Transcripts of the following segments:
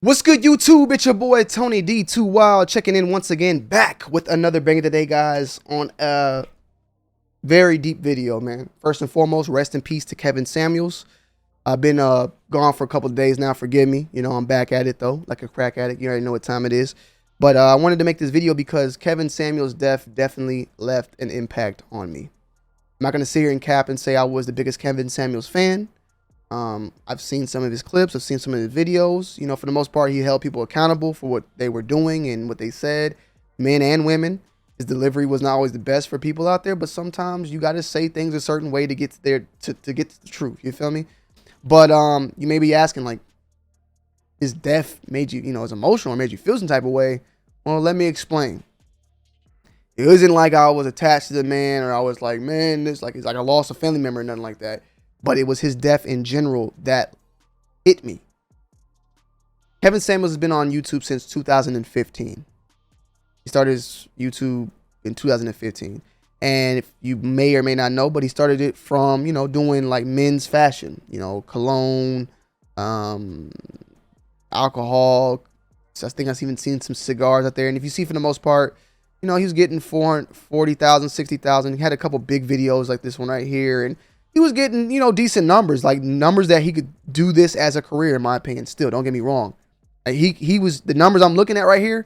What's good, YouTube? It's your boy Tony D Too Wild checking in once again, back with another banger today, guys, on a very deep video, man. First and foremost, rest in peace to Kevin Samuels. I've been gone for a couple of days now. Forgive me. You know, I'm back at it though, like a crack addict. You already know what time it is. But I wanted to make this video because Kevin Samuels' death definitely left an impact on me. I'm not gonna sit here and cap and say I was the biggest Kevin Samuels fan. I've seen some of his clips. I've seen some of his videos. You know, for the most part, he held people accountable for what they were doing and what they said, men and women. His delivery was not always the best for people out there, but sometimes you got to say things a certain way to get there to get to the truth. You feel me? But you may be asking, like, his death made you, is emotional or made you feel some type of way. Well, let me explain. It wasn't like I was attached to the man or I was like, man, it's like I lost a family member or nothing like that. But it was his death in general that hit me. Kevin Samuels has been on YouTube since 2015. He started his YouTube in 2015. And if you may or may not know, but he started it from, doing like men's fashion, cologne, alcohol. So I think I've even seen some cigars out there. And if you see, for the most part, he was getting 40,000, 60,000. He had a couple big videos like this one right here. And he was getting, decent numbers, like numbers that he could do this as a career, in my opinion. Still, don't get me wrong. He was, the numbers I'm looking at right here,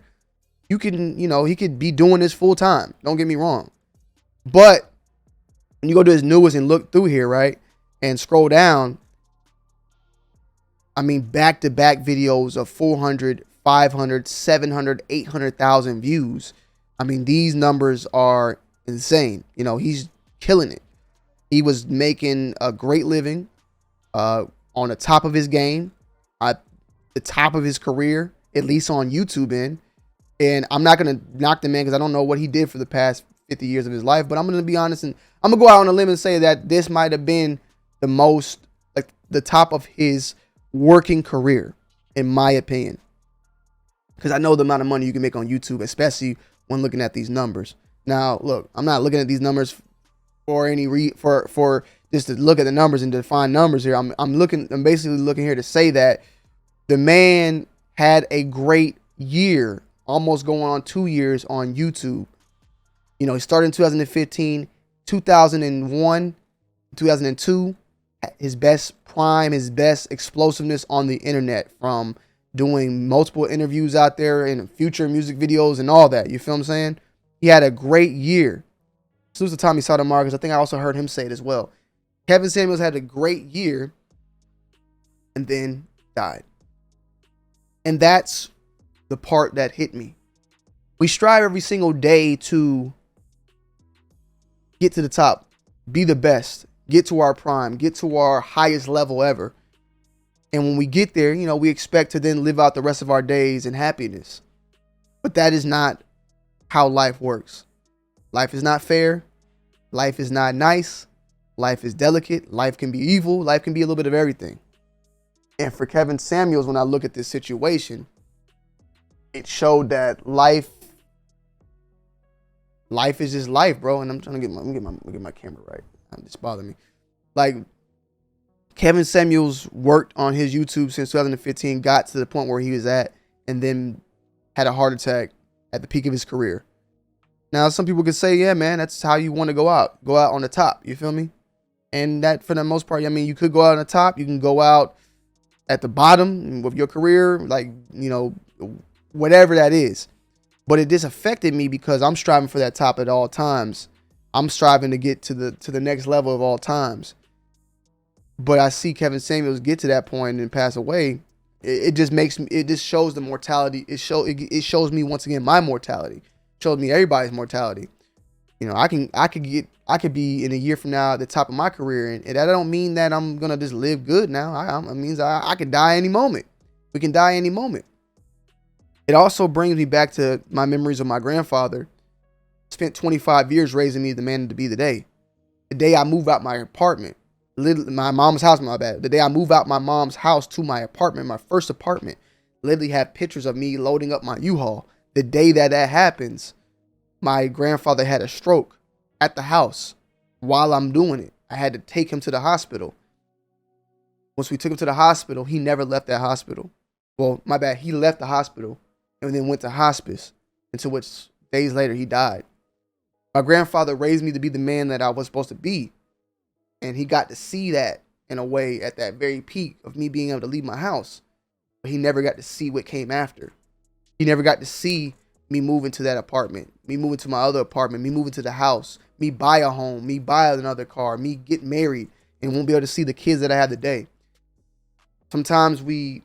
you can, he could be doing this full time. Don't get me wrong. But when you go to his newest and look through here, right, and scroll down, I mean, back-to-back videos of 400, 500, 700, 800,000 views. I mean, these numbers are insane. He's killing it. He was making a great living on the top of his game, at the top of his career, at least on YouTube end. And I'm not going to knock the man because I don't know what he did for the past 50 years of his life. But I'm going to be honest, and I'm going to go out on a limb and say that this might have been the most, like, the top of his working career, in my opinion. Because I know the amount of money you can make on YouTube, especially when looking at these numbers. Now, look, I'm not looking at these numbers for any for just to look at the numbers and define numbers here. I'm basically looking here to say that the man had a great year, almost going on 2 years on YouTube. He started in 2015, 2001, 2002, his best prime, his best explosiveness on the internet, from doing multiple interviews out there and future music videos and all that. You feel what I'm saying? He had a great year. Salute to Tommy Sotomayor, because I think I also heard him say it as well. Kevin Samuels had a great year and then died. And that's the part that hit me. We strive every single day to get to the top, be the best, get to our prime, get to our highest level ever. And when we get there, we expect to then live out the rest of our days in happiness. But that is not how life works. Life is not fair. Life is not nice. Life is delicate. Life can be evil. Life can be a little bit of everything. And for Kevin Samuels, when I look at this situation, it showed that life is just life, bro. And I'm trying to get my camera right. It's bothering me. Like, Kevin Samuels worked on his YouTube since 2015, got to the point where he was at, and then had a heart attack at the peak of his career. Now, some people could say, yeah, man, that's how you want to go out on the top. You feel me? And that, for the most part, I mean, you could go out on the top. You can go out at the bottom with your career, like, whatever that is. But it just affected me because I'm striving for that top at all times. I'm striving to get to the next level of all times. But I see Kevin Samuels get to that point and pass away. It just makes me, it just shows the mortality. It shows me once again my mortality. Showed me everybody's mortality. I could be in a year from now at the top of my career, and that don't mean that I'm gonna just live good now. It means I could die any moment. We can die any moment. It also brings me back to my memories of my grandfather. Spent 25 years raising me the man to be today. The day I moved out my apartment, my mom's house, my bad. The day I moved out my mom's house to my apartment, my first apartment, literally had pictures of me loading up my U-Haul. The day that happens, my grandfather had a stroke at the house while I'm doing it. I had to take him to the hospital. Once we took him to the hospital, he never left that hospital. Well, my bad. He left the hospital and then went to hospice, until which days later he died. My grandfather raised me to be the man that I was supposed to be, and he got to see that in a way at that very peak of me being able to leave my house. But he never got to see what came after. He never got to see me move into that apartment, me move into my other apartment, me move into the house, me buy a home, me buy another car, me get married, and won't be able to see the kids that I have today. Sometimes we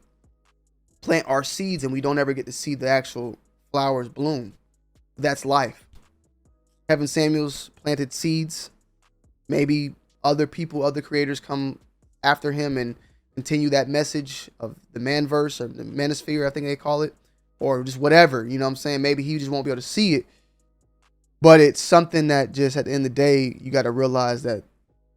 plant our seeds and we don't ever get to see the actual flowers bloom. That's life. Kevin Samuels planted seeds. Maybe other people, other creators come after him and continue that message of the manverse or the manosphere, I think they call it, or just whatever. You know what I'm saying? Maybe he just won't be able to see it. But it's something that just at the end of the day, you got to realize that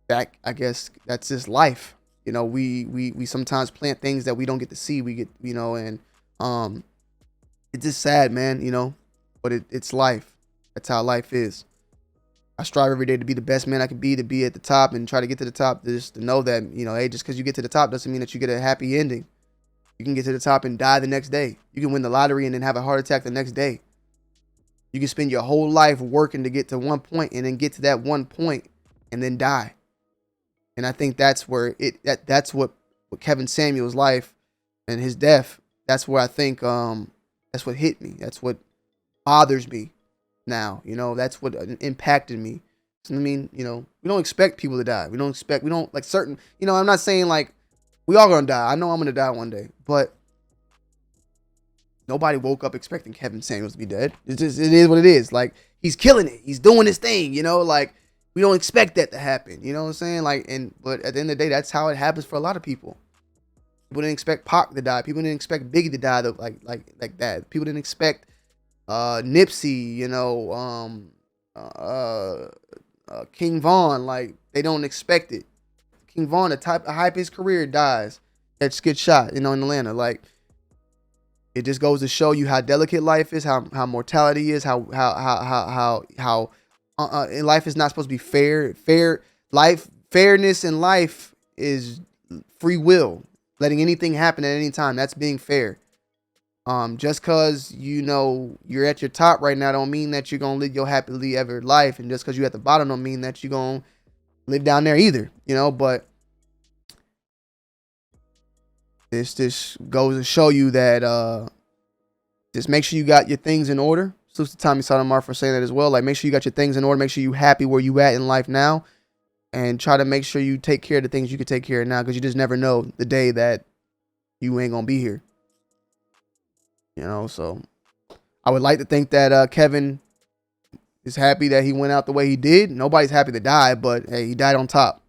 I guess that's just life. You know, we sometimes plant things that we don't get to see. We get, and it's just sad, man, but it's life. That's how life is. I strive every day to be the best man I can be, to be at the top and try to get to the top, just to know that, hey, just because you get to the top doesn't mean that you get a happy ending. You can get to the top and die the next day. You can win the lottery and then have a heart attack the next day. You can spend your whole life working to get to one point and then get to that one point and then die. And I think that's where that's what Kevin Samuel's life and his death, that's where I think that's what hit me. That's what bothers me now. That's what impacted me. So, I mean, we don't expect people to die. We don't like certain, I'm not saying like we all gonna die. I know I'm gonna die one day, but nobody woke up expecting Kevin Samuels to be dead. It is what it is. Like, he's killing it. He's doing his thing, like we don't expect that to happen. You know what I'm saying? Like, but at the end of the day, that's how it happens for a lot of people. People didn't expect Pac to die. People didn't expect Biggie to die like that. People didn't expect Nipsey, King Von. Like, they don't expect it. King Von, the type of hype his career, dies. That just gets shot, in Atlanta. Like, it just goes to show you how delicate life is, how mortality is, how life is not supposed to be fair. Fairness in life is free will. Letting anything happen at any time, that's being fair. Just cause you're at your top right now don't mean that you're gonna live your happily ever life, and just cause you're at the bottom don't mean that you're gonna live down there either. But this just goes to show you that just make sure you got your things in order. Salute to Tommy Sotomayor for saying that as well. Like, make sure you got your things in order. Make sure you happy where you at in life now, and try to make sure you take care of the things you can take care of now, because you just never know the day that you ain't gonna be here. So I would like to think that Kevin is happy that he went out the way he did. Nobody's happy to die, but hey, he died on top.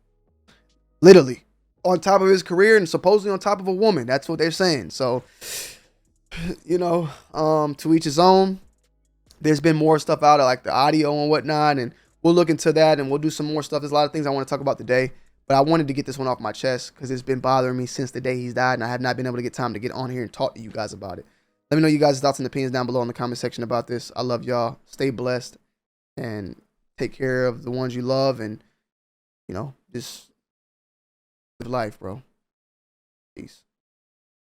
Literally. On top of his career and supposedly on top of a woman. That's what they're saying. So, to each his own. There's been more stuff out of like the audio and whatnot, and we'll look into that and we'll do some more stuff. There's a lot of things I want to talk about today, but I wanted to get this one off my chest because it's been bothering me since the day he's died, and I have not been able to get time to get on here and talk to you guys about it. Let me know you guys' thoughts and opinions down below in the comment section about this. I love y'all. Stay blessed and take care of the ones you love, and just live life, bro. Peace.